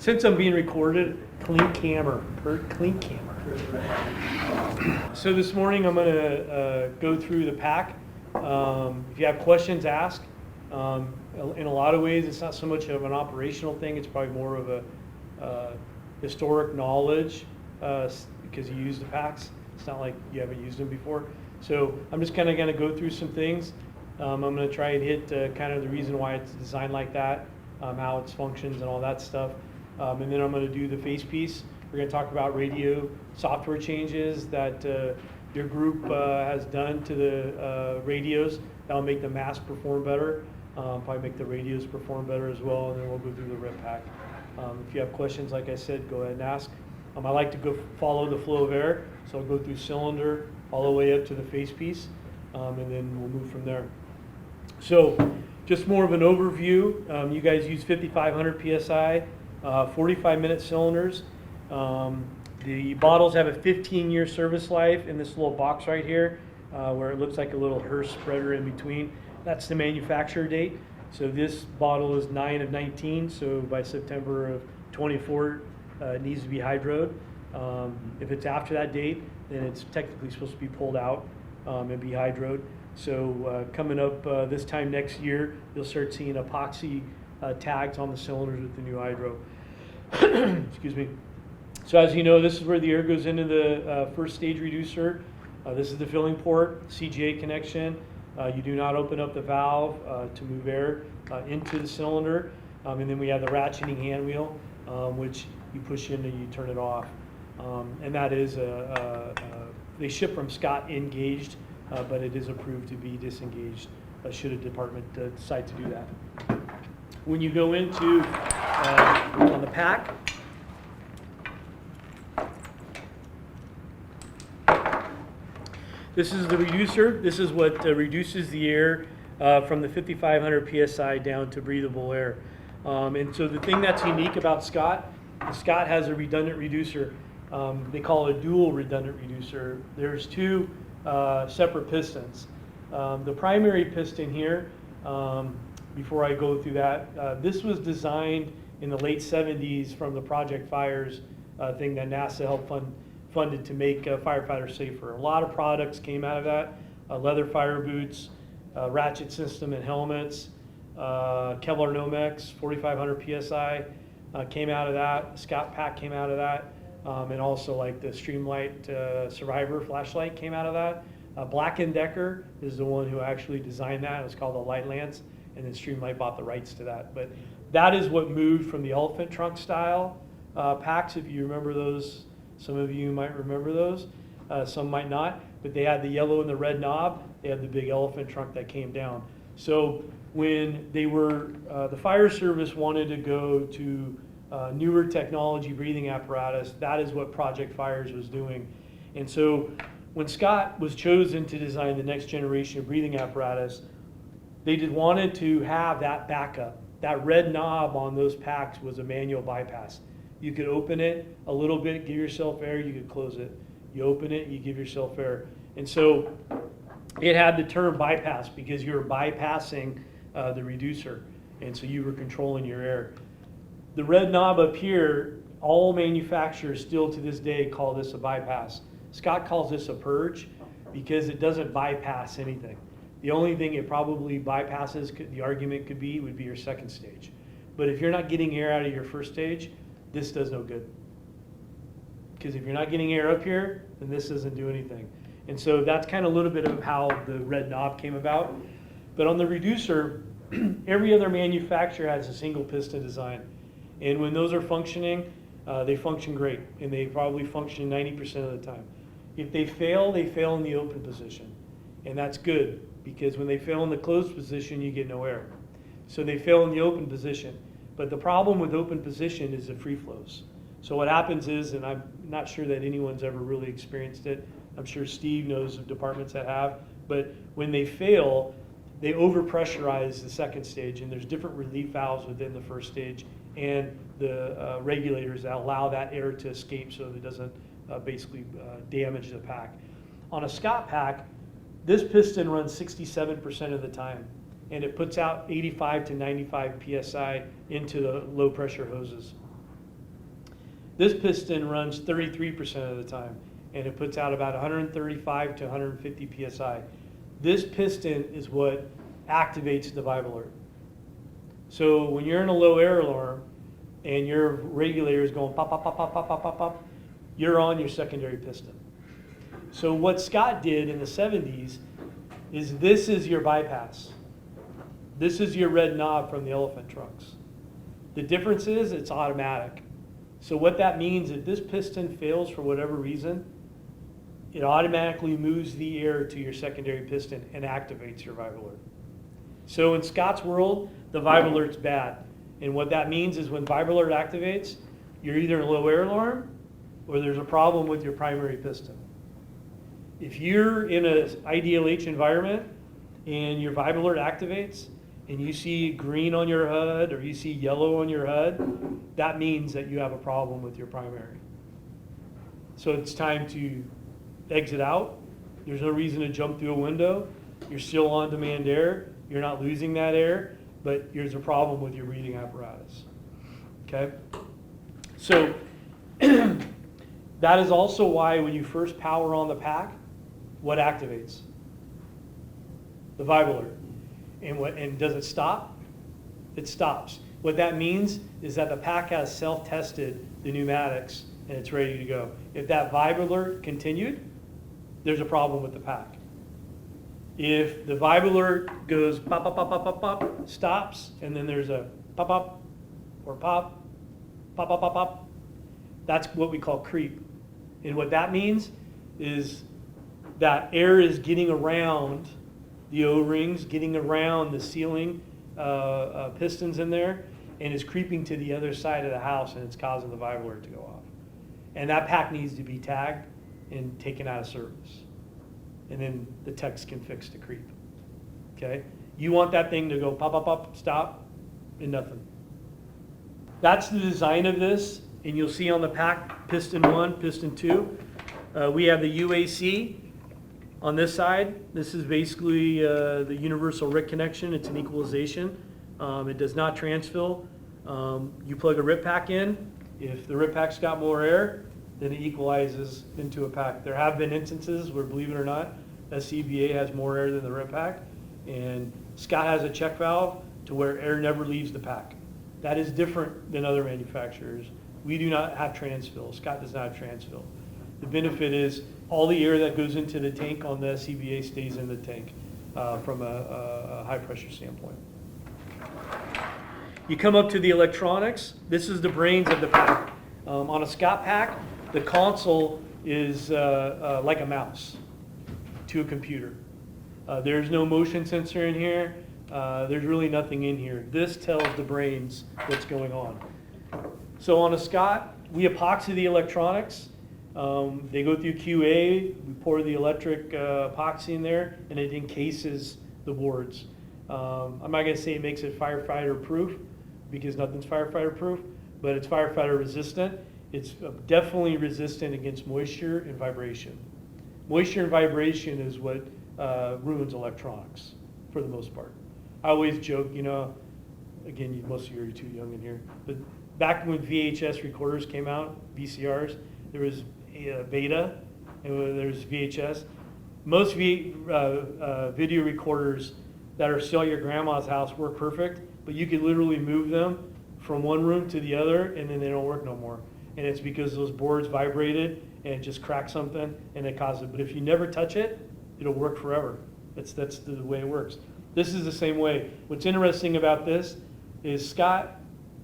Since I'm being recorded, Klinkhammer, Kirk Klinkhammer. So this morning I'm going to go through the pack. If you have questions, ask. In a lot of ways, it's not so much of an operational thing. It's probably more of a historic knowledge because you use the packs. It's not like you haven't used them before. So I'm just kind of going to go through some things. I'm going to try and hit kind of the reason why it's designed like that, how it functions and all that stuff. And then I'm going to do the face piece. We're going to talk about radio software changes that your group has done to the radios. That'll make the mask perform better, probably make the radios perform better as well, and then we'll go through the rip pack. If you have questions, like I said, go ahead and ask. I like to go follow the flow of air, so I'll go through cylinder all the way up to the face piece, and then we'll move from there. So just more of an overview. You guys use 5,500 PSI, 45-minute cylinders. The bottles have a 15-year service life in this little box right here, where it looks like a little Hearst spreader in between. That's the manufacturer date. So this bottle is 9 of 19, so by September of 24, it needs to be hydroed. If it's after that date, then it's technically supposed to be pulled out and be hydroed. So coming up this time next year, you'll start seeing epoxy tags on the cylinders with the new hydro. Excuse me. So as you know, this is where the air goes into the first stage reducer. This is the filling port, CGA connection. You do not open up the valve to move air into the cylinder. And then we have the ratcheting hand wheel, which you push in and you turn it off. And that is, they ship from Scott engaged, but it is approved to be disengaged should a department decide to do that. When you go into on the pack, this is the reducer. This is what reduces the air from the 5,500 PSI down to breathable air. And so the thing that's unique about Scott has a redundant reducer. They call it a dual redundant reducer. There's two separate pistons. The primary piston here, before I go through that, this was designed in the late 70s from the Project Fires thing that NASA helped funded to make firefighters safer. A lot of products came out of that, leather fire boots, ratchet system and helmets, Kevlar Nomex, 4,500 PSI came out of that, Scott Pack came out of that, and also like the Streamlight Survivor flashlight came out of that. Black & Decker is the one who actually designed that. It was called the Light Lance, and then Streamlight bought the rights to that. But that is what moved from the elephant trunk style packs, if you remember those. Some of you might remember those, some might not, but they had the yellow and the red knob. They had the big elephant trunk that came down. So when they were, the fire service wanted to go to newer technology breathing apparatus, that is what Project Fires was doing. And so when Scott was chosen to design the next generation of breathing apparatus, they wanted to have that backup. That red knob on those packs was a manual bypass. You could open it a little bit, give yourself air, you could close it. You open it, you give yourself air. And so it had the term bypass because you were bypassing the reducer. And so you were controlling your air. The red knob up here, all manufacturers still to this day call this a bypass. Scott calls this a purge because it doesn't bypass anything. The only thing it probably bypasses, the argument would be your second stage. But if you're not getting air out of your first stage, this does no good. Because if you're not getting air up here, then this doesn't do anything. And so that's kind of a little bit of how the red knob came about. But on the reducer, every other manufacturer has a single piston design. And when those are functioning, they function great. And they probably function 90% of the time. If they fail in the open position. And that's good, because when they fail in the closed position, you get no air. So they fail in the open position. But the problem with open position is the free flows. So what happens is, and I'm not sure that anyone's ever really experienced it, I'm sure Steve knows of departments that have, but when they fail, they overpressurize the second stage, and there's different relief valves within the first stage, and the regulators that allow that air to escape so that it doesn't basically damage the pack. On a Scott pack, this piston runs 67% of the time, and it puts out 85 to 95 PSI into the low pressure hoses. This piston runs 33% of the time, and it puts out about 135 to 150 psi. This piston is what activates the vibe alert. So when you're in a low air alarm and your regulator is going pop, pop, pop, pop, pop, pop, pop, pop, you're on your secondary piston. So what Scott did in the 70s is this is your bypass. This is your red knob from the elephant trunks. The difference is it's automatic. So what that means, if this piston fails for whatever reason, it automatically moves the air to your secondary piston and activates your vibe alert. So in Scott's world, the vibe alert's bad. And what that means is when vibe alert activates, you're either in a low air alarm or there's a problem with your primary piston. If you're in an IDLH environment and your vibe alert activates and you see green on your HUD or you see yellow on your HUD, that means that you have a problem with your primary. So it's time to exit out. There's no reason to jump through a window. You're still on demand air. You're not losing that air, but there's a problem with your breathing apparatus. Okay? So that is also why when you first power on the pack, what activates? The vibe alert. And does it stop? It stops. What that means is that the pack has self-tested the pneumatics and it's ready to go. If that vibe alert continued, there's a problem with the pack. If the vibe alert goes pop, pop, pop, pop, pop, pop, stops, and then there's a pop, pop, or pop, pop, pop, pop, pop, that's what we call creep. And what that means is that air is getting around the O-rings, getting around the ceiling pistons in there, and is creeping to the other side of the house, and it's causing the vibe alert to go off. And that pack needs to be tagged and taken out of service. And then the techs can fix the creep. Okay? You want that thing to go pop, pop, pop, stop, and nothing. That's the design of this, and you'll see on the pack, piston 1, piston 2. We have the UAC on this side. This is basically the universal RIC connection. It's an equalization. It does not transfill. You plug a RIP pack in. If the RIP pack's got more air, then it equalizes into a pack. There have been instances where, believe it or not, SCBA has more air than the RIP pack, and Scott has a check valve to where air never leaves the pack. That is different than other manufacturers. We do not have transfill. Scott does not have transfill. The benefit is all the air that goes into the tank on the SCBA stays in the tank from a high pressure standpoint. You come up to the electronics. This is the brains of the pack. On a Scott pack, the console is like a mouse to a computer. There's no motion sensor in here. There's really nothing in here. This tells the brains what's going on. So on a Scott, we epoxy the electronics. They go through QA. We pour the electric epoxy in there, and it encases the boards. I'm not going to say it makes it firefighter proof because nothing's firefighter proof, but it's firefighter resistant. It's definitely resistant against moisture and vibration. Moisture and vibration is what ruins electronics for the most part. I always joke, you know, again, most of you are too young in here, but back when VHS recorders came out, VCRs, there was beta and there's VHS. Most video recorders that are still at your grandma's house work perfect, but you could literally move them from one room to the other and then they don't work no more. And it's because those boards vibrated and it just cracked something and it caused it. But if you never touch it, it'll work forever. That's the way it works. This is the same way. What's interesting about this is Scott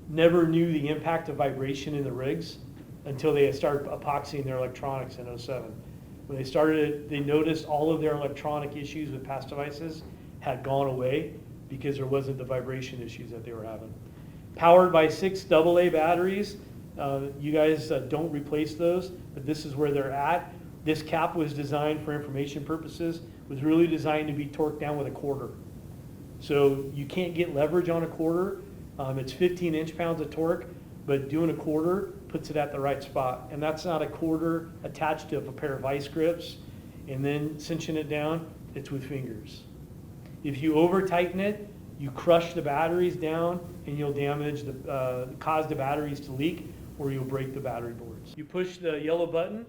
never knew the impact of vibration in the rigs until they started epoxying their electronics in 07. When they started it, they noticed all of their electronic issues with past devices had gone away because there wasn't the vibration issues that they were having. Powered by 6 AA batteries. You guys don't replace those, but this is where they're at. This cap was designed for information purposes, was really designed to be torqued down with a quarter. So you can't get leverage on a quarter. It's 15 inch-pounds of torque, but doing a quarter puts it at the right spot. And that's not a quarter attached to a pair of vice grips and then cinching it down. It's with fingers. If you over-tighten it, you crush the batteries down and you'll damage cause the batteries to leak, or you'll break the battery boards. You push the yellow button,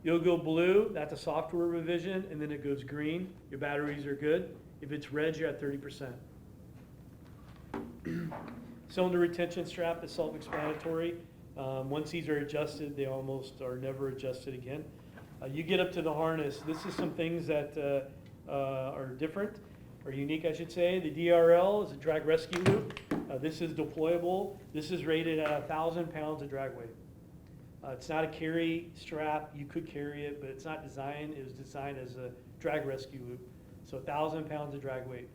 you'll go blue, that's a software revision, and then it goes green, your batteries are good. If it's red, you're at 30%. Cylinder retention strap is self-explanatory. Once these are adjusted, they almost are never adjusted again. You get up to the harness. This is some things that are different, or unique, I should say. The DRL is a drag rescue loop. This is deployable. This is rated at 1,000 pounds of drag weight. It's not a carry strap. You could carry it, but it's not designed. It was designed as a drag rescue loop. So 1,000 pounds of drag weight.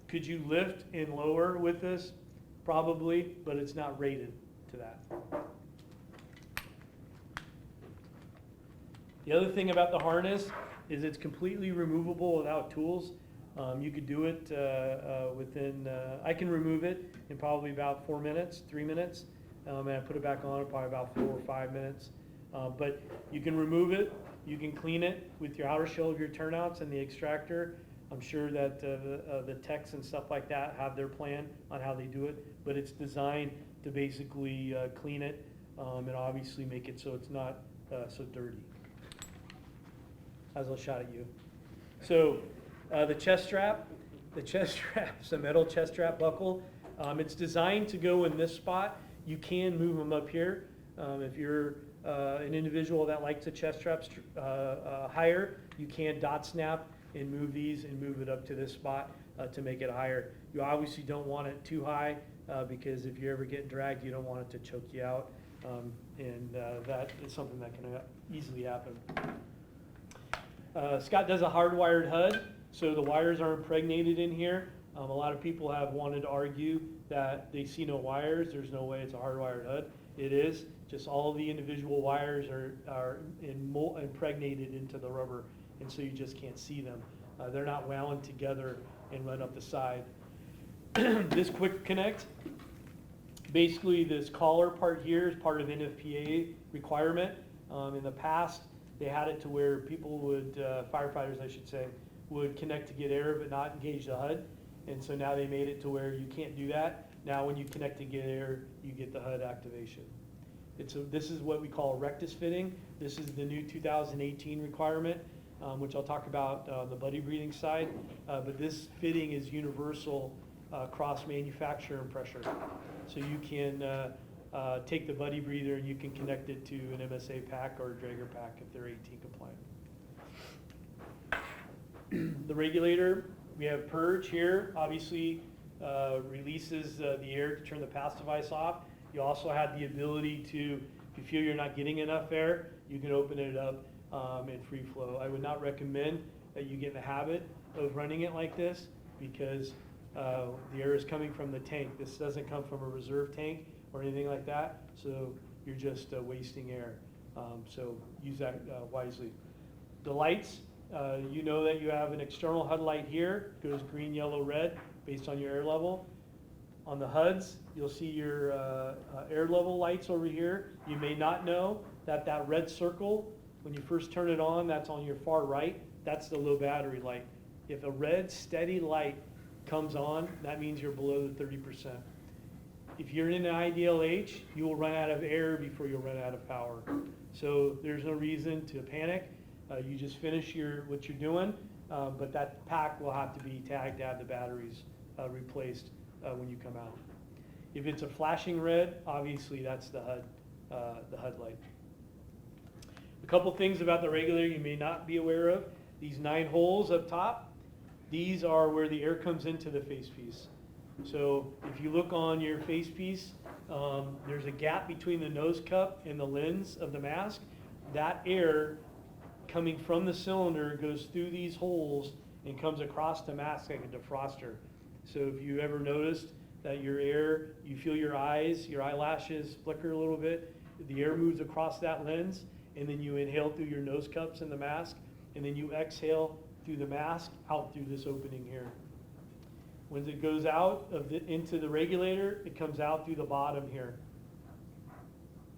Could you lift and lower with this? Probably, but it's not rated to that. The other thing about the harness is it's completely removable without tools. You could do it within, I can remove it in probably about 4 minutes, 3 minutes, and I put it back on in probably about 4 or 5 minutes. But you can remove it, you can clean it with your outer shell of your turnouts and the extractor. I'm sure that the techs and stuff like that have their plan on how they do it, but it's designed to basically clean it and obviously make it so it's not so dirty. As a shot at you. So the chest strap is a metal chest strap buckle. It's designed to go in this spot. You can move them up here. If you're an individual that likes the chest straps higher, you can dot snap and move these and move it up to this spot to make it higher. You obviously don't want it too high because if you ever get dragged, you don't want it to choke you out. And that is something that can easily happen. Scott does a hardwired HUD, so the wires are impregnated in here. A lot of people have wanted to argue that they see no wires. There's no way it's a hardwired HUD. It is, just all of the individual wires are impregnated into the rubber, and so you just can't see them. They're not wound together and run up the side. This quick connect, basically this collar part here is part of NFPA requirement. In the past, they had it to where people would, firefighters I should say, would connect to get air but not engage the HUD. And so now they made it to where you can't do that. Now when you connect to get air, you get the HUD activation. This is what we call a rectus fitting. This is the new 2018 requirement, which I'll talk about on the buddy breathing side. But this fitting is universal across manufacturer and pressure. So you can take the buddy breather and you can connect it to an MSA pack or a Draeger pack if they're 18 compliant. The regulator, we have purge here, obviously releases the air to turn the pass device off. You also have the ability to, if you feel you're not getting enough air, you can open it up in free flow. I would not recommend that you get in the habit of running it like this because the air is coming from the tank. This doesn't come from a reserve tank or anything like that, so you're just wasting air. So use that wisely. The lights, you know that you have an external HUD light here, goes green, yellow, red, based on your air level. On the HUDs, you'll see your air level lights over here. You may not know that that red circle, when you first turn it on, that's on your far right, that's the low battery light. If a red steady light comes on, that means you're below the 30%. If you're in an IDLH, you will run out of air before you'll run out of power. So there's no reason to panic. You just finish what you're doing, but that pack will have to be tagged to have the batteries replaced when you come out. If it's a flashing red, obviously that's the HUD light. A couple things about the regulator you may not be aware of. These 9 holes up top, these are where the air comes into the face piece. So if you look on your face piece, there's a gap between the nose cup and the lens of the mask. That air coming from the cylinder goes through these holes and comes across the mask like a defroster. So if you ever noticed that your air, you feel your eyelashes flicker a little bit, the air moves across that lens, and then you inhale through your nose cups in the mask, and then you exhale through the mask out through this opening here. When it goes out into the regulator, it comes out through the bottom here.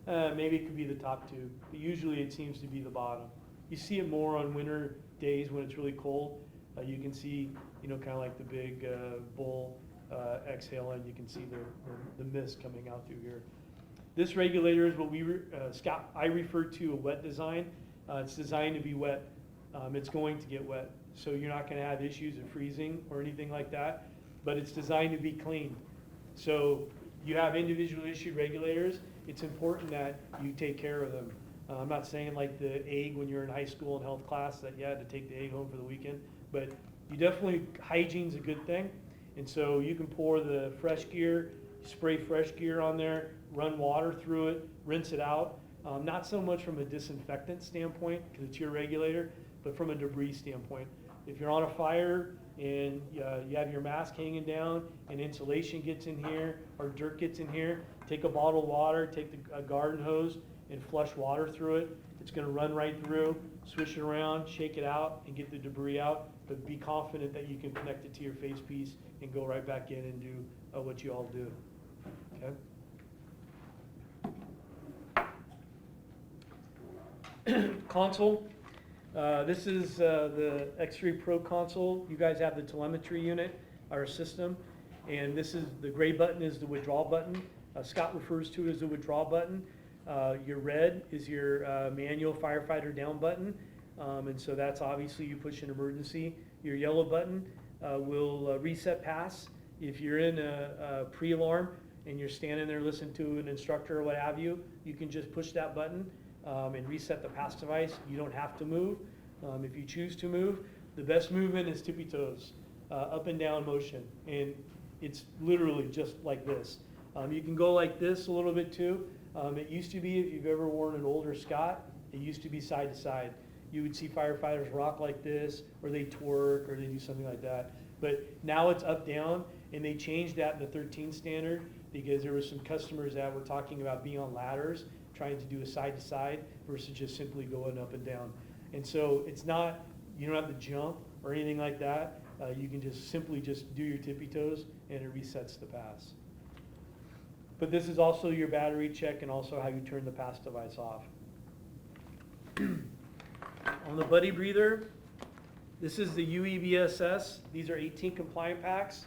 Maybe it could be the top two, but usually it seems to be the bottom. You see it more on winter days when it's really cold. You can see, kind of like the big bull exhale, and you can see the mist coming out through here. This regulator is what Scott, I refer to a wet design. It's designed to be wet. It's going to get wet. So you're not going to have issues of freezing or anything like that, but it's designed to be clean. So you have individually issued regulators. It's important that you take care of them. I'm not saying like the egg when you're in high school and health class that you had to take the egg home for the weekend, but you definitely, hygiene's a good thing. And so you can pour the fresh gear, spray fresh gear on there, run water through it, rinse it out. Not so much from a disinfectant standpoint, because it's your regulator, but from a debris standpoint. If you're on a fire and you have your mask hanging down and insulation gets in here or dirt gets in here, take a bottle of water, take a garden hose and flush water through it. It's going to run right through, swish it around, shake it out, and get the debris out. But be confident that you can connect it to your face piece and go right back in and do what you all do. Okay. Console. This is the X3 Pro console. You guys have the telemetry unit, our system, and this is the gray button is the withdrawal button. Scott refers to it as the withdrawal button. Your red is your manual firefighter down button, and so that's obviously you push an emergency. Your yellow button will reset pass. If you're in a pre-alarm and you're standing there listening to an instructor or what have you, you can just push that button and reset the pass device. You don't have to move. If you choose to move, the best movement is tippy toes, up and down motion, and it's literally just like this. You can go like this a little bit too. It used to be, if you've ever worn an older Scott, it used to be side to side. You would see firefighters rock like this, or they twerk, or they do something like that. But now it's up down, and they changed that in the 13 standard because there were some customers that were talking about being on ladders, trying to do a side to side versus just simply going up and down. And so it's not, you don't have to jump or anything like that. You can just simply just do your tippy toes, and it resets the pass. But this is also your battery check and also how you turn the pass device off. On the buddy breather, this is the UEBSS. These are 18 compliant packs.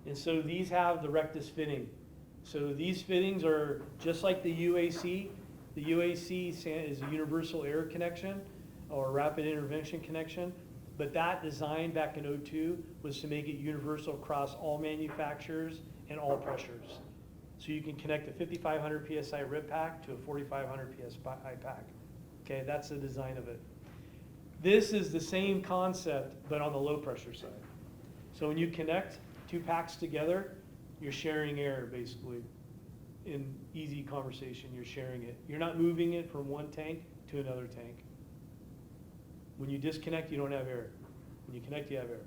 And so these have the rectus fitting. So these fittings are just like the UAC. The UAC is a universal air connection or rapid intervention connection. But that design back in 2002 was to make it universal across all manufacturers and all pressures. So you can connect a 5,500 PSI rib pack to a 4,500 PSI pack. Okay, that's the design of it. This is the same concept, but on the low pressure side. So when you connect two packs together, you're sharing air basically. In easy conversation, you're sharing it. You're not moving it from one tank to another tank. When you disconnect, you don't have air. When you connect, you have air.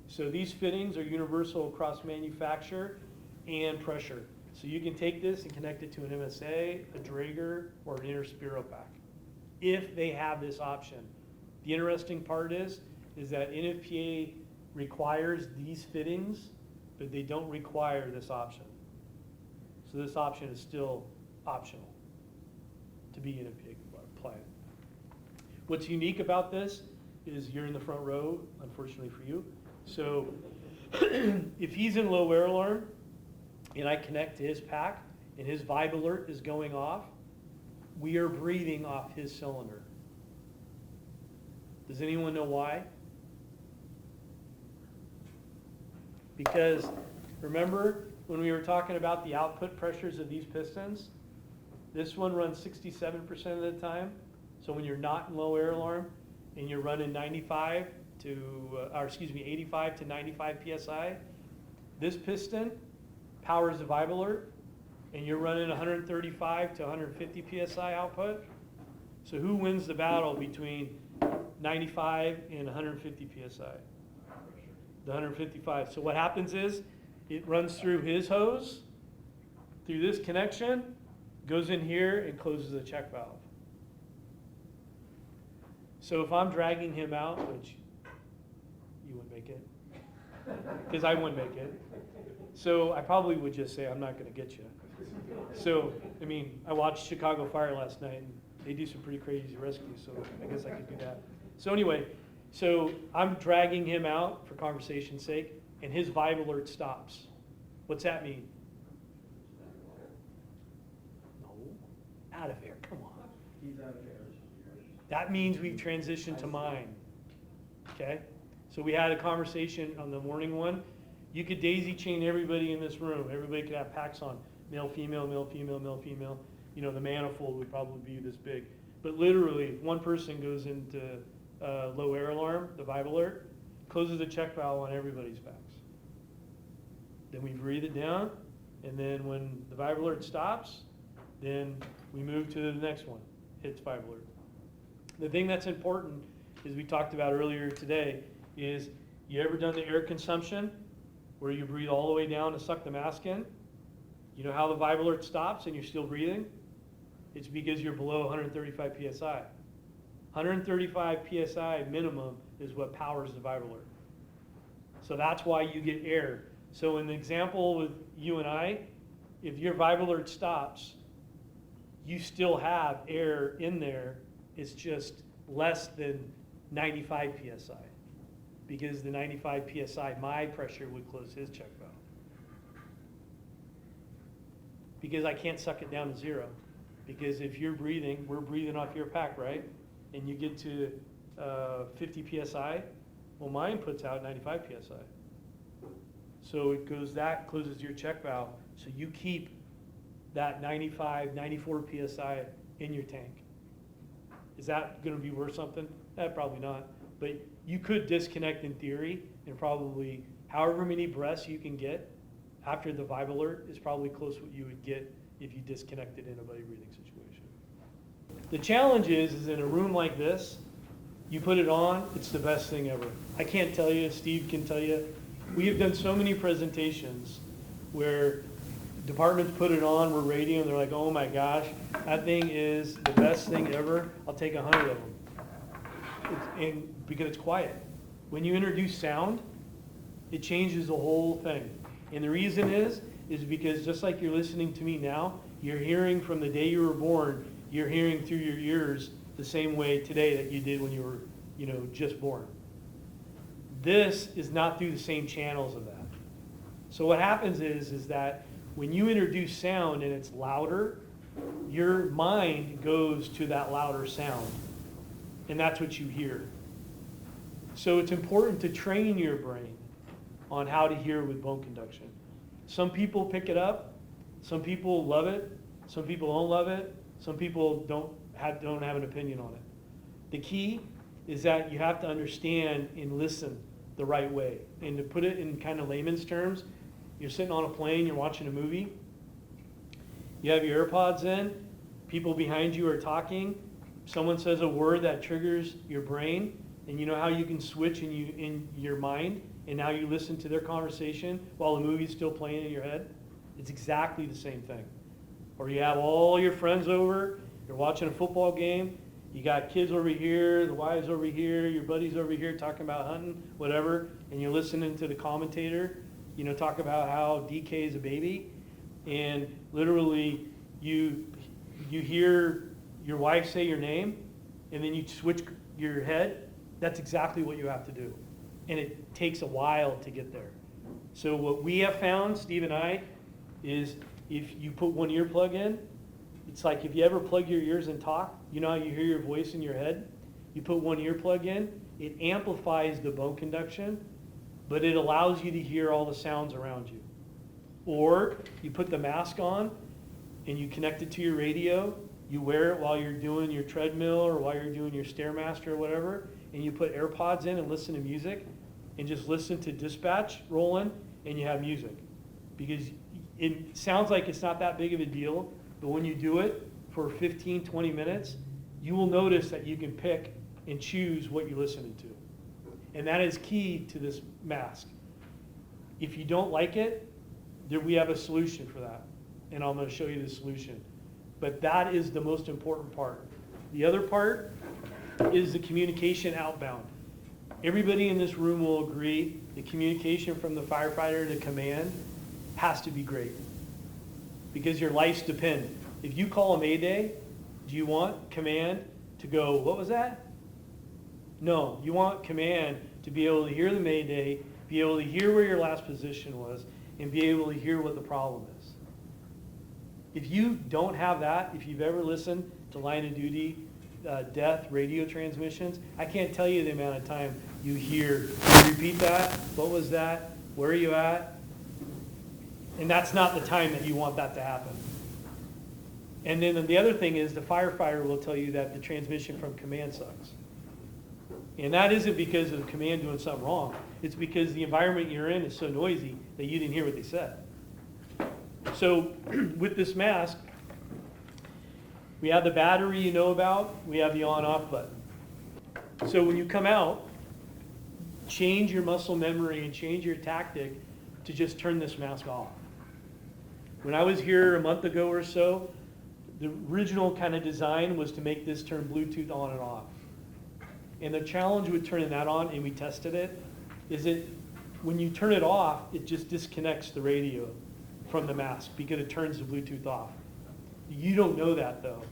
So these fittings are universal across manufacturer and pressure. So you can take this and connect it to an MSA, a Draeger, or an Interspiro pack, if they have this option. The interesting part is that NFPA requires these fittings, but they don't require this option. So this option is still optional to be NFPA compliant. What's unique about this is you're in the front row, unfortunately for you. So if he's in low air alarm, and I connect to his pack, and his vibe alert is going off, we are breathing off his cylinder. Does anyone know why? Because remember when we were talking about the output pressures of these pistons? This one runs 67% of the time. So when you're not in low air alarm and you're running 85 to 95 PSI, this piston powers the vibe alert, and you're running 135 to 150 PSI output. So who wins the battle between 95 and 150 PSI? The 155. So what happens is it runs through his hose, through this connection, goes in here and closes the check valve. So if I'm dragging him out, which you wouldn't make it, because I wouldn't make it. So I probably would just say, I'm not going to get you. So, I mean, I watched Chicago Fire last night, and they do some pretty crazy rescues, so I guess I could do that. So anyway, so I'm dragging him out for conversation's sake, and his vibe alert stops. What's that mean? out of air, come on. He's out of air. That means we've transitioned to mine, okay? So we had a conversation on the morning one. You could daisy chain everybody in this room. Everybody could have packs on, male, female, male, female, male, female. You know, the manifold would probably be this big. But literally, if one person goes into low air alarm, the vibe alert, closes the check valve on everybody's packs. Then we breathe it down, and then when the vibe alert stops, then we move to the next one, hits vibe alert. The thing that's important, as we talked about earlier today, is you ever done the air consumption where you breathe all the way down to suck the mask in? You know how the vibe alert stops and you're still breathing? It's because you're below 135 PSI. 135 PSI minimum is what powers the vibe alert. So that's why you get air. So in the example with you and I, if your vibe alert stops, you still have air in there. It's just less than 95 PSI. Because the 95 PSI, my pressure would close his check valve. Because I can't suck it down to zero. Because if you're breathing, we're breathing off your pack, right? And you get to 50 PSI, well, mine puts out 95 PSI. So it goes, that closes your check valve. So you keep that 95, 94 PSI in your tank. Is that going to be worth something? Probably not. But you could disconnect in theory, and probably however many breaths you can get after the vibe alert is probably close to what you would get if you disconnected in a buddy breathing situation. The challenge is in a room like this, you put it on, it's the best thing ever. I can't tell you, Steve can tell you, we have done so many presentations where departments put it on, we're radio, and they're like, oh my gosh, that thing is the best thing ever. I'll take 100 of them. And because it's quiet. When you introduce sound, it changes the whole thing. And the reason is because just like you're listening to me now, you're hearing from the day you were born, you're hearing through your ears the same way today that you did when you were, just born. This is not through the same channels of that. So what happens is that when you introduce sound and it's louder, your mind goes to that louder sound. And that's what you hear. So it's important to train your brain on how to hear with bone conduction. Some people pick it up, some people love it, some people don't love it, some people don't have an opinion on it. The key is that you have to understand and listen the right way. And to put it in kind of layman's terms, you're sitting on a plane, you're watching a movie, you have your AirPods in, people behind you are talking, someone says a word that triggers your brain, and you know how you can switch in your mind, and now you listen to their conversation while the movie's still playing in your head? It's exactly the same thing. Or you have all your friends over, you're watching a football game, you got kids over here, the wives over here, your buddies over here talking about hunting, whatever, and you're listening to the commentator, talk about how DK is a baby, and literally you hear your wife say your name, and then you switch your head. That's exactly what you have to do. And it takes a while to get there. So what we have found, Steve and I, is if you put one earplug in, it's like if you ever plug your ears and talk, you know how you hear your voice in your head? You put one earplug in, it amplifies the bone conduction, but it allows you to hear all the sounds around you. Or you put the mask on and you connect it to your radio, you wear it while you're doing your treadmill or while you're doing your Stairmaster or whatever, and you put AirPods in and listen to music and just listen to dispatch rolling, and you have music. Because it sounds like it's not that big of a deal, but when you do it for 15, 20 minutes, you will notice that you can pick and choose what you're listening to. And that is key to this mask. If you don't like it, we have a solution for that. And I'm going to show you the solution. But that is the most important part. The other part is the communication outbound. Everybody in this room will agree the communication from the firefighter to command has to be great. Because your lives depend. If you call a Mayday, do you want command to go, what was that? No, you want command to be able to hear the Mayday, be able to hear where your last position was, and be able to hear what the problem is. If you don't have that, if you've ever listened to line of duty, death radio transmissions, I can't tell you the amount of time you hear, "Can you repeat that? What was that? Where are you at?" And that's not the time that you want that to happen. And then the other thing is the firefighter will tell you that the transmission from command sucks. And that isn't because of the command doing something wrong. It's because the environment you're in is so noisy that you didn't hear what they said. So with this mask, we have the battery you know about, we have the on-off button. So when you come out, change your muscle memory and change your tactic to just turn this mask off. When I was here a month ago or so, the original kind of design was to make this turn Bluetooth on and off. And the challenge with turning that on, and we tested it, is that when you turn it off, it just disconnects the radio from the mask because it turns the Bluetooth off. You don't know that though.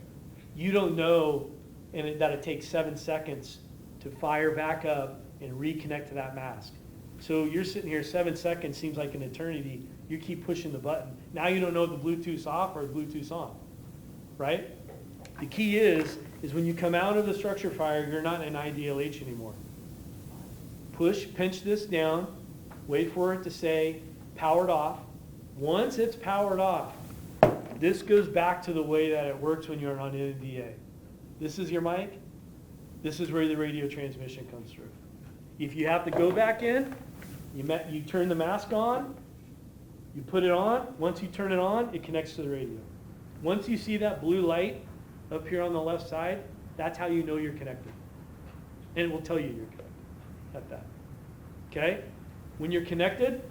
You don't know that it takes 7 seconds to fire back up and reconnect to that mask. So you're sitting here, 7 seconds seems like an eternity. You keep pushing the button. Now you don't know if the Bluetooth's off or the Bluetooth's on, right? The key is when you come out of the structure fire, you're not in IDLH anymore. Pinch this down, wait for it to say powered off. Once it's powered off, this goes back to the way that it works when you're on NDA. This is your mic. This is where the radio transmission comes through. If you have to go back in, you turn the mask on, you put it on. Once you turn it on, it connects to the radio. Once you see that blue light up here on the left side, that's how you know you're connected. And it will tell you you're connected at that. Okay? When you're connected,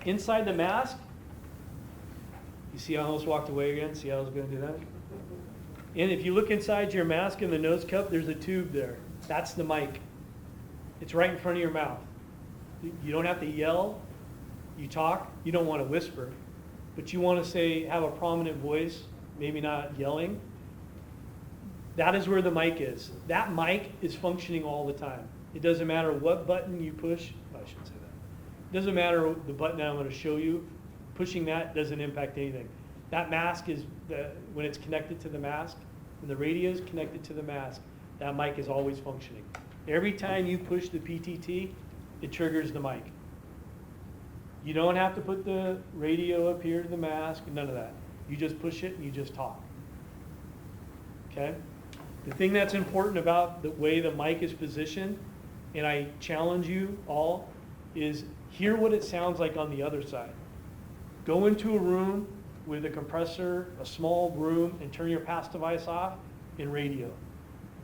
inside the mask, you see I almost walked away again? See how I was going to do that? And if you look inside your mask in the nose cup, there's a tube there. That's the mic. It's right in front of your mouth. You don't have to yell. You talk. You don't want to whisper. But you want to have a prominent voice, maybe not yelling. That is where the mic is. That mic is functioning all the time. It doesn't matter what button you push. I shouldn't say that. It doesn't matter the button I'm going to show you. Pushing that doesn't impact anything. That mask is, when it's connected to the mask, when the radio is connected to the mask, that mic is always functioning. Every time you push the PTT, it triggers the mic. You don't have to put the radio up here to the mask, none of that. You just push it and you just talk. Okay? The thing that's important about the way the mic is positioned, and I challenge you all, is hear what it sounds like on the other side. Go into a room with a compressor, a small room, and turn your pass device off in radio.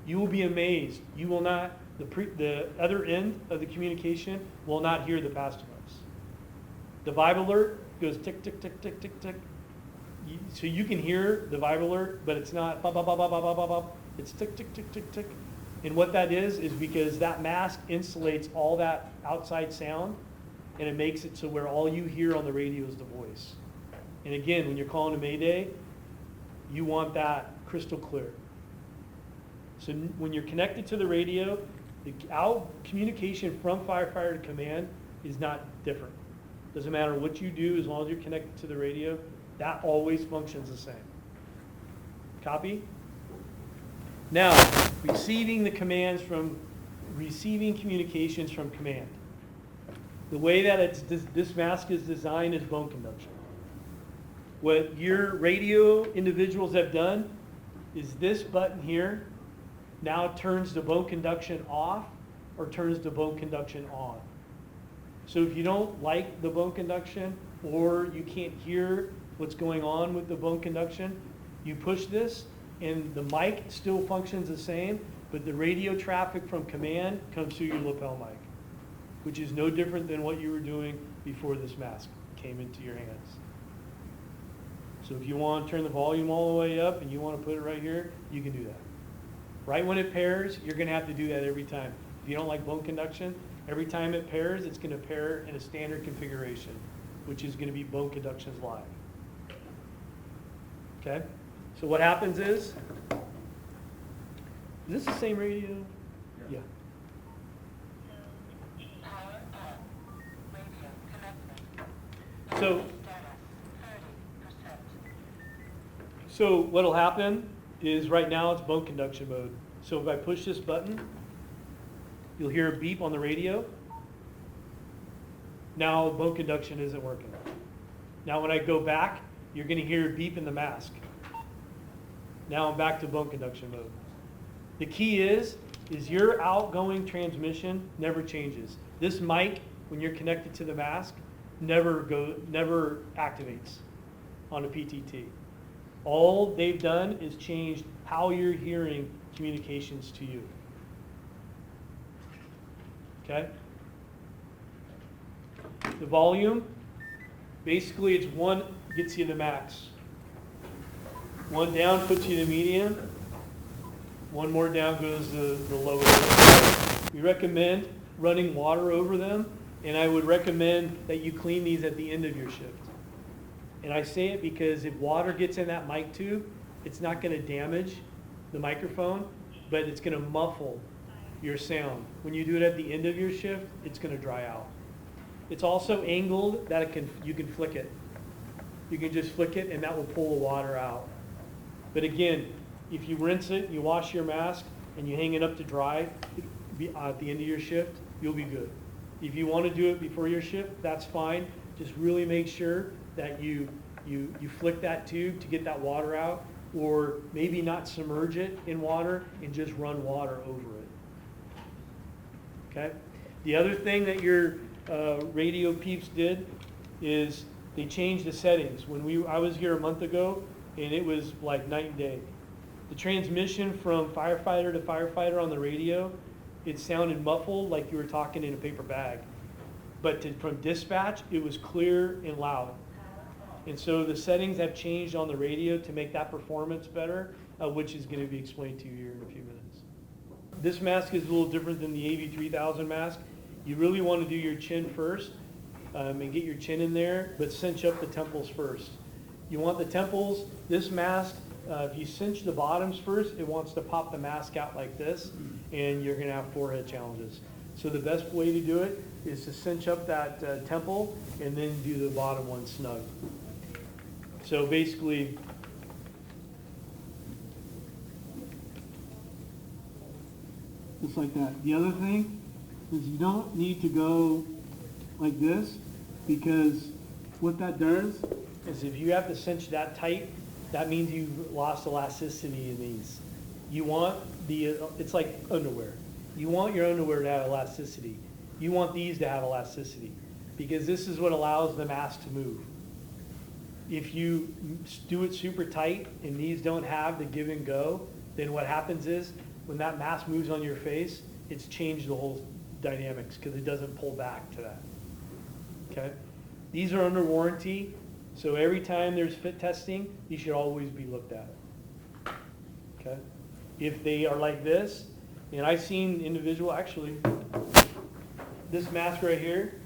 You will be amazed. You will not, the other end of the communication will not hear the pass device. The vibe alert goes tick, tick, tick, tick, tick, tick. So you can hear the vibe alert, but it's not bop, bop, bop, bop, bop, bop, bop. It's tick, tick, tick, tick, tick. And what that is because that mask insulates all that outside sound, and it makes it so where all you hear on the radio is the voice. And again, when you're calling a Mayday, you want that crystal clear. So when you're connected to the radio, the communication from firefighter to command is not different. Doesn't matter what you do, as long as you're connected to the radio, that always functions the same. Copy? Now, receiving communications from command. The way that this mask is designed is bone conduction. What your radio individuals have done is this button here now turns the bone conduction off or turns the bone conduction on. So if you don't like the bone conduction or you can't hear what's going on with the bone conduction, you push this and the mic still functions the same, but the radio traffic from command comes through your lapel mic, which is no different than what you were doing before this mask came into your hands. So if you want to turn the volume all the way up and you want to put it right here, you can do that. Right when it pairs, you're going to have to do that every time. If you don't like bone conduction, every time it pairs, it's going to pair in a standard configuration, which is going to be bone conductions live. Okay? So what happens is this the same radio? Yeah. So So what'll happen is right now it's bone conduction mode. So if I push this button, you'll hear a beep on the radio. Now bone conduction isn't working. Now when I go back, you're going to hear a beep in the mask. Now I'm back to bone conduction mode. The key is your outgoing transmission never changes. This mic, when you're connected to the mask, never activates on a PTT. All they've done is changed how you're hearing communications to you. Okay? The volume, basically it's one gets you the max. One down puts you to medium. One more down goes to the lower. We recommend running water over them, and I would recommend that you clean these at the end of your shift. And I say it because if water gets in that mic tube, it's not going to damage the microphone, but it's going to muffle your sound. When you do it at the end of your shift, it's going to dry out. It's also angled that you can flick it. You can just flick it and that will pull the water out. But again, if you rinse it, you wash your mask, and you hang it up to dry at the end of your shift, you'll be good. If you want to do it before your shift, that's fine. Just really make sure that you flick that tube to get that water out, or maybe not submerge it in water and just run water over it. Okay? The other thing that your radio peeps did is they changed the settings. I was here a month ago, and it was like night and day. The transmission from firefighter to firefighter on the radio, it sounded muffled like you were talking in a paper bag. But from dispatch, it was clear and loud. And so the settings have changed on the radio to make that performance better, which is going to be explained to you here in a few minutes. This mask is a little different than the AV3000 mask. You really want to do your chin first and get your chin in there, but cinch up the temples first. You want the temples, this mask, if you cinch the bottoms first, it wants to pop the mask out like this, and you're going to have forehead challenges. So the best way to do it is to cinch up that temple and then do the bottom one snug. So basically, just like that. The other thing is you don't need to go like this, because what that does is if you have to cinch that tight, that means you've lost elasticity in these. You want it's like underwear. You want your underwear to have elasticity. You want these to have elasticity, because this is what allows the mask to move. If you do it super tight and these don't have the give and go, then what happens is when that mask moves on your face, it's changed the whole dynamics because it doesn't pull back to that. Okay? These are under warranty, so every time there's fit testing, these should always be looked at. Okay? If they are like this, and I've seen actually, this mask right here,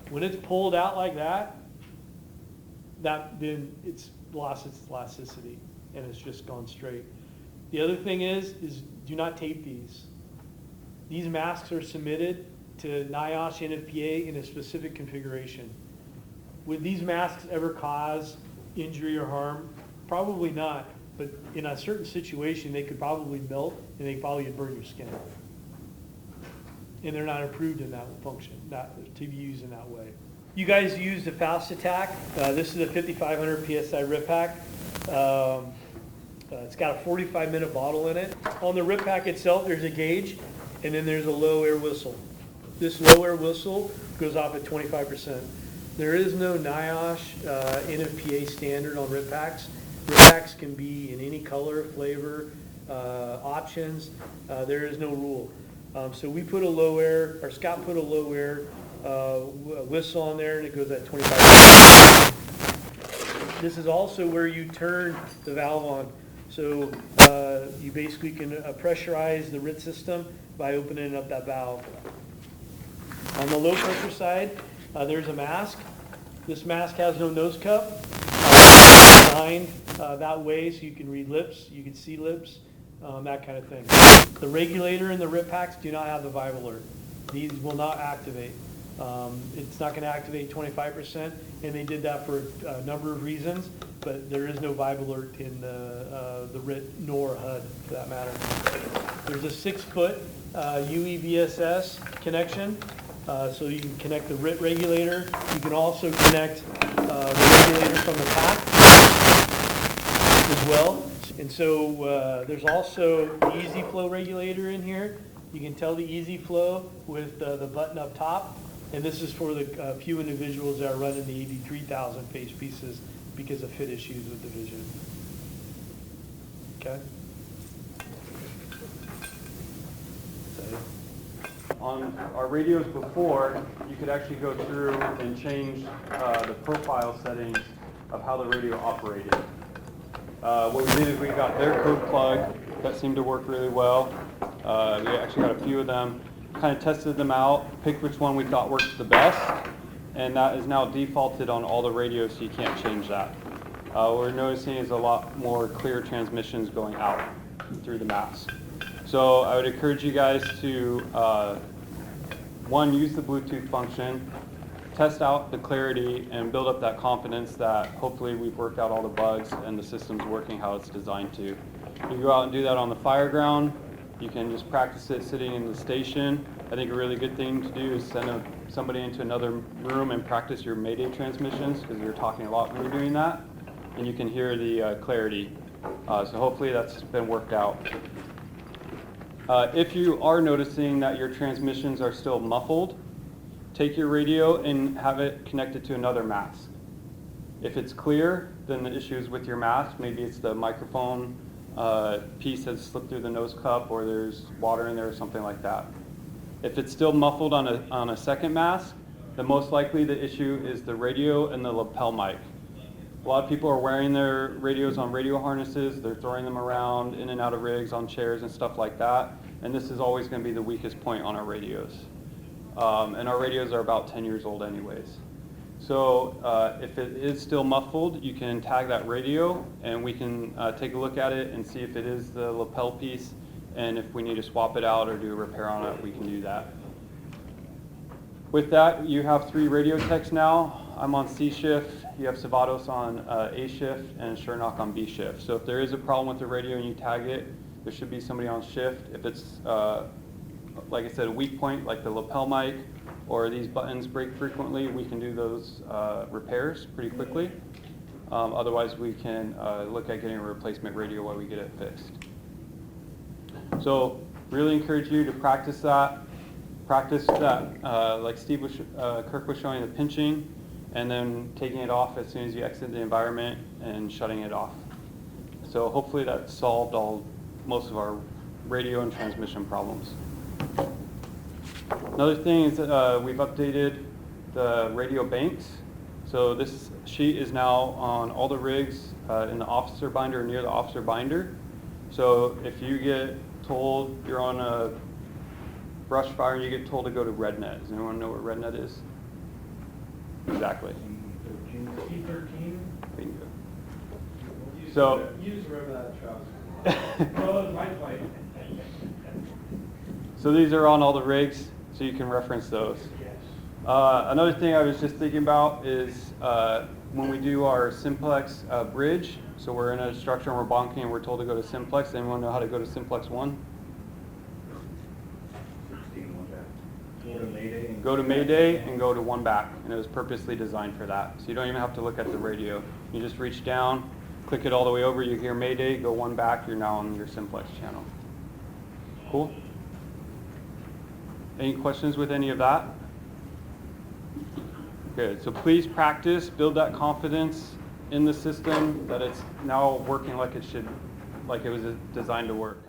when it's pulled out like that, then it's lost its elasticity and it's just gone straight. The other thing is do not tape these. These masks are submitted to NIOSH NFPA in a specific configuration. Would these masks ever cause injury or harm? Probably not, but in a certain situation they could probably melt and they probably burn your skin. And they're not approved in that function, to be used in that way. You guys use the Faust Attack. This is a 5,500 PSI rip pack. It's got a 45-minute bottle in it. On the rip pack itself, there's a gauge, and then there's a low air whistle. This low air whistle goes off at 25%. There is no NIOSH NFPA standard on rip packs. Rip packs can be in any color, flavor, options. There is no rule. So we put a low air, or Scott put a low air whistle on there, and it goes at 25%. This is also where you turn the valve on. So you basically can pressurize the RIT system by opening up that valve. On the low pressure side, there's a mask. This mask has no nose cup. Designed that way so you can read lips, you can see lips, that kind of thing. The regulator and the RIT packs do not have the vibe alert. These will not activate. It's not going to activate 25%, and they did that for a number of reasons. but there is no vibe alert in the RIT nor HUD for that matter. There's a 6-foot UEVSS connection, so you can connect the RIT regulator. You can also connect the regulator from the pack as well. And so there's also the easy flow regulator in here. You can tell the easy flow with the button up top. And this is for the few individuals that are running the 83,000 phase pieces because of fit issues with the vision. Okay? On our radios before, you could actually go through and change the profile settings of how the radio operated. What we did is we got their code plug. That seemed to work really well. We actually got a few of them, kind of tested them out, picked which one we thought worked the best, and that is now defaulted on all the radios, so you can't change that. What we're noticing is a lot more clear transmissions going out through the mask. So I would encourage you guys to, one, use the Bluetooth function, test out the clarity, and build up that confidence that hopefully we've worked out all the bugs and the system's working how it's designed to. You go out and do that on the fire ground. You can just practice it sitting in the station. I think a really good thing to do is send somebody into another room and practice your Mayday transmissions, because you're talking a lot when you're doing that, and you can hear the clarity. So hopefully that's been worked out. If you are noticing that your transmissions are still muffled, take your radio and have it connected to another mask. If it's clear, then the issue is with your mask. Maybe it's the microphone piece has slipped through the nose cup, or there's water in there or something like that. If it's still muffled on a second mask, then most likely the issue is the radio and the lapel mic. A lot of people are wearing their radios on radio harnesses. They're throwing them around in and out of rigs on chairs and stuff like that. And this is always going to be the weakest point on our radios. And our radios are about 10 years old anyways. So if it is still muffled, you can tag that radio, and we can take a look at it and see if it is the lapel piece. And if we need to swap it out or do a repair on it, we can do that. With that, you have 3 radio techs now. I'm on C shift. You have Savados on A shift and Shernock on B shift. So if there is a problem with the radio and you tag it, there should be somebody on shift. If it's, like I said, a weak point like the lapel mic, or these buttons break frequently, we can do those repairs pretty quickly. Otherwise, we can look at getting a replacement radio while we get it fixed. So really encourage you to practice that. Practice that, like Kirk was showing, the pinching, and then taking it off as soon as you exit the environment and shutting it off. So hopefully that solved most of our radio and transmission problems. Another thing is we've updated the radio banks. So this sheet is now on all the rigs in the officer binder or near the officer binder. So if you get told you're on a brush fire and you get told to go to RedNet, does anyone know what RedNet is? Exactly. T13. Bingo. So You just remember that, Charles. Well, my plane. So these are on all the rigs, so you can reference those. Yes. Another thing I was just thinking about is when we do our simplex bridge, so we're in a structure and we're bonking and we're told to go to simplex. Anyone know how to go to simplex 1? Go to Mayday and go to 1 back, and it was purposely designed for that. So you don't even have to look at the radio. You just reach down, click it all the way over, you hear Mayday, go 1 back, you're now on your simplex channel. Cool? Any questions with any of that? Good, so please practice, build that confidence in the system that it's now working like it was designed to work.